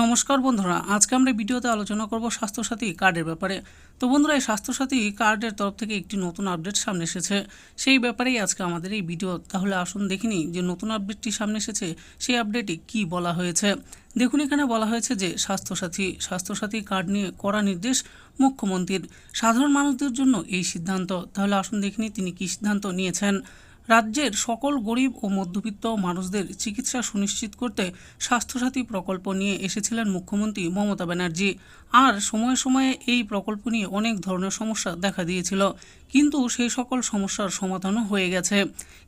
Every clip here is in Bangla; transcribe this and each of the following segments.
নমস্কার বন্ধুরা, আজকে আমরা ভিডিওতে আলোচনা করব স্বাস্থ্যসাথী কার্ডের ব্যাপারে। তো বন্ধুরা, এই স্বাস্থ্যসাথী কার্ডের তরফ থেকে একটি নতুন আপডেট সামনে এসেছে, সেই ব্যাপারেই আজকে আমাদের এই ভিডিও। তাহলে আসুন দেখিনি যে নতুন আপডেটটি সামনে এসেছে, সেই আপডেটে কি বলা হয়েছে। দেখুন, এখানে বলা হয়েছে যে স্বাস্থ্যসাথী কার্ড নিয়ে কড়া নির্দেশ মুখ্যমন্ত্রীর, সাধারণ মানুষদের জন্য এই সিদ্ধান্ত। তাহলে আসুন দেখিনি তিনি কী সিদ্ধান্ত নিয়েছেন। রাজ্যের সকল গরিব ও মধ্যবিত্ত মানুষদের চিকিৎসা সুনিশ্চিত করতে স্বাস্থ্যসাথী প্রকল্প নিয়ে এসেছিলেন মুখ্যমন্ত্রী মমতা ব্যানার্জি। আর সময়ে সময়ে এই প্রকল্প নিয়ে অনেক ধরনের সমস্যা দেখা দিয়েছিল, কিন্তু সেই সকল সমস্যার সমাধানও হয়ে গেছে।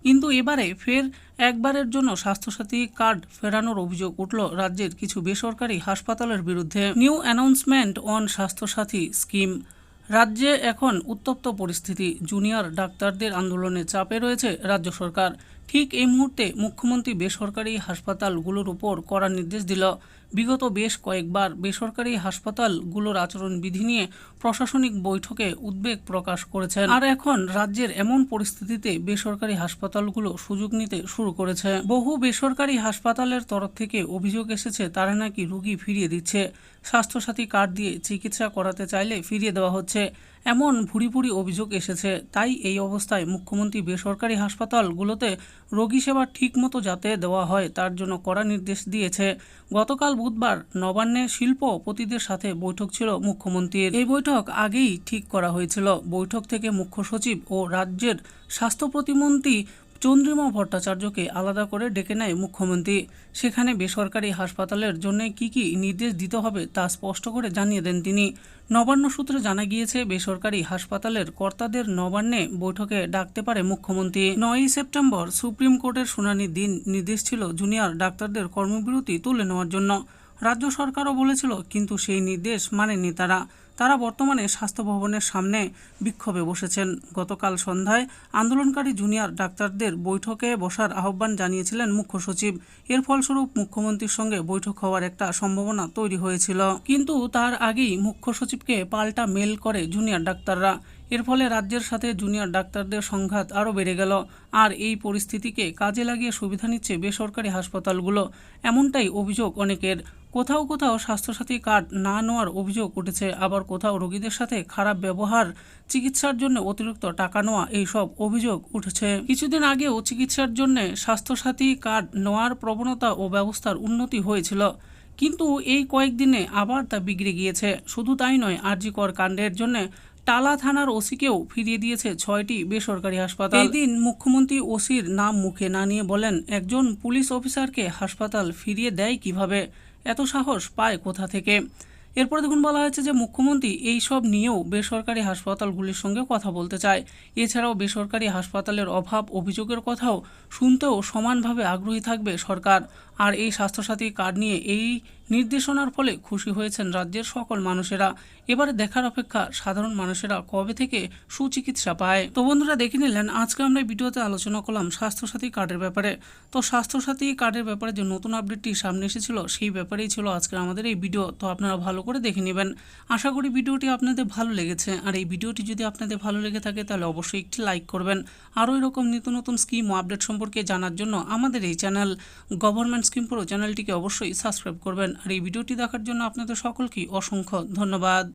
কিন্তু এবারে ফের একবারের জন্য স্বাস্থ্যসাথী কার্ড ফেরানোর অভিযোগ উঠল রাজ্যের কিছু বেসরকারি হাসপাতালের বিরুদ্ধে। New announcement on Swasthyasathi scheme. রাজ্যে এখন উত্তপ্ত পরিস্থিতি, জুনিয়র ডাক্তারদের আন্দোলনের চাপে রয়েছে রাজ্য সরকার। ঠিক এই মুহূর্তে মুখ্যমন্ত্রী বেসরকারি হাসপাতালগুলোর উপর কড়া নির্দেশ দিল। বিগত বেশ কয়েকবার বেসরকারি হাসপাতালগুলোর আচরণবিধি নিয়ে প্রশাসনিক বৈঠকে উদ্বেগ প্রকাশ করেছেন, আর এখন রাজ্যের এমন পরিস্থিতিতে বেসরকারি হাসপাতালগুলো সুযোগ নিতে শুরু করেছে। বহু বেসরকারি হাসপাতালের তরফ থেকে অভিযোগ এসেছে তারা নাকি রোগী ফিরিয়ে দিচ্ছে, স্বাস্থ্যসাথী কার্ড দিয়ে চিকিৎসা করাতে চাইলে ফিরিয়ে দেওয়া হচ্ছে, এমন ভুরি ভুরি অভিযোগ এসেছে। তাই এই অবস্থায় মুখ্যমন্ত্রী বেসরকারি হাসপাতালগুলোতে রোগী সেবা ঠিকমতো যাতে দেওয়া হয় তার জন্য কড়া নির্দেশ দিয়েছে। গতকাল বুধবার নবান্নে শিল্পপতিদের সাথে বৈঠক ছিল মুখ্যমন্ত্রীর। এই বৈঠক আগেই ঠিক করা হয়েছিল। বৈঠক থেকে মুখ্য সচিব ও রাজ্যের স্বাস্থ্য প্রতিমন্ত্রী চন্দ্রিমা ভট্টাচার্যকে আলাদা করে ডেকে নেয় মুখ্যমন্ত্রী। সেখানে বেসরকারি হাসপাতালের জন্য কি কি নির্দেশ দিতে হবে তা স্পষ্ট করে জানিয়ে দেন তিনি। নবান্ন সূত্রে জানা গিয়েছে, বেসরকারি হাসপাতালের কর্তাদের নবান্নে বৈঠকে ডাকতে পারে মুখ্যমন্ত্রী। 9ই সেপ্টেম্বর সুপ্রিম কোর্টের শুনানির দিন নির্দেশ ছিল জুনিয়র ডাক্তারদের কর্মবিরতি তুলে নেওয়ার জন্য। রাজ্য সরকারও বলেছিল, কিন্তু সেই নির্দেশ মানেনি তারা বর্তমানে স্বাস্থ্য ভবনের সামনে বিক্ষোভে বসেছেন। গতকাল সন্ধ্যায় আন্দোলনকারী জুনিয়র ডাক্তারদের বৈঠকে বসার আহ্বান জানিয়েছিলেন মুখ্য সচিব। এর ফলস্বরূপ মুখ্যমন্ত্রীর সঙ্গে বৈঠক হওয়ার একটা সম্ভাবনা তৈরি হয়েছিল, কিন্তু তার আগেই মুখ্য সচিবকে পাল্টা মেল করে জুনিয়র ডাক্তাররা। এর ফলে রাজ্যের সাথে জুনিয়র ডাক্তারদের সংঘাত আরও বেড়ে গেল। আর এই পরিস্থিতিকে কাজে লাগিয়ে সুবিধা নিচ্ছে বেসরকারি হাসপাতালগুলো, এমনটাই অভিযোগ অনেকের। কোথাও কোথাও স্বাস্থ্যসাথী কার্ড না নেওয়ার অভিযোগ উঠেছে, আবার কোথাও রোগীদের সাথে খারাপ ব্যবহার, চিকিৎসার জন্য অতিরিক্ত টাকা নেওয়া, এইসব অভিযোগ উঠেছে। কিছুদিন আগেও চিকিৎসার জন্য স্বাস্থ্যসাথী কার্ড নেওয়ার প্রবণতা ও ব্যবস্থার উন্নতি হয়েছিল, কিন্তু এই কয়েকদিনে আবার তা বিগড়ে গিয়েছে। শুধু তাই নয়, আরজিকর কাণ্ডের জন্য টালা থানার ওসিকেও ফিরিয়ে দিয়েছে 6টি বেসরকারি হাসপাতাল। এই দিন মুখ্যমন্ত্রী ওসির নাম মুখে না নিয়ে বলেন, একজন পুলিশ অফিসারকে হাসপাতাল ফিরিয়ে দেয় কিভাবে, এত সাহস পায় কোথা থেকে। এরপর দেখুন, বলা হয়েছে যে মুখ্যমন্ত্রী এই সব নিয়েও বেসরকারি হাসপাতালগুলির সঙ্গে কথা বলতে চায়। এছাড়াও বেসরকারি হাসপাতালের অভাব অভিযোগের কথাও শুনতেও সমানভাবে আগ্রহী থাকবে সরকার। আর এই স্বাস্থ্যসাথী কার্ড নিয়ে এই নির্দেশনার ফলে খুশি হয়েছেন রাজ্যের সকল মানুষেরা। এবারে দেখার অপেক্ষা সাধারণ মানুষেরা কবে থেকে সুচিকিৎসা পায়। তো বন্ধুরা, দেখে নিলেন আজকে আমরা ভিডিওতে আলোচনা করলাম স্বাস্থ্যসাথী কার্ডের ব্যাপারে। তো স্বাস্থ্যসাথী কার্ডের ব্যাপারে যে নতুন আপডেটটি সামনে এসেছিল, সেই ব্যাপারেই ছিল আজকে আমাদের এই ভিডিও। তো আপনারা ভালো করে দেখে নেবেন। আশা করি ভিডিওটি আপনাদের ভালো লেগেছে। আর এই ভিডিওটি যদি আপনাদের ভালো লেগে থাকে তাহলে অবশ্যই একটি লাইক করবেন। আরও এরকম নিত্য নতুন স্কিম ও আপডেট সম্পর্কে জানার জন্য আমাদের এই চ্যানেল গভর্নমেন্ট স্কিম প্রো চ্যানেলটিকে অবশ্যই সাবস্ক্রাইব করবেন। আর এই ভিডিওটি দেখার জন্য আপনাদের সকলকে অসংখ্য ধন্যবাদ।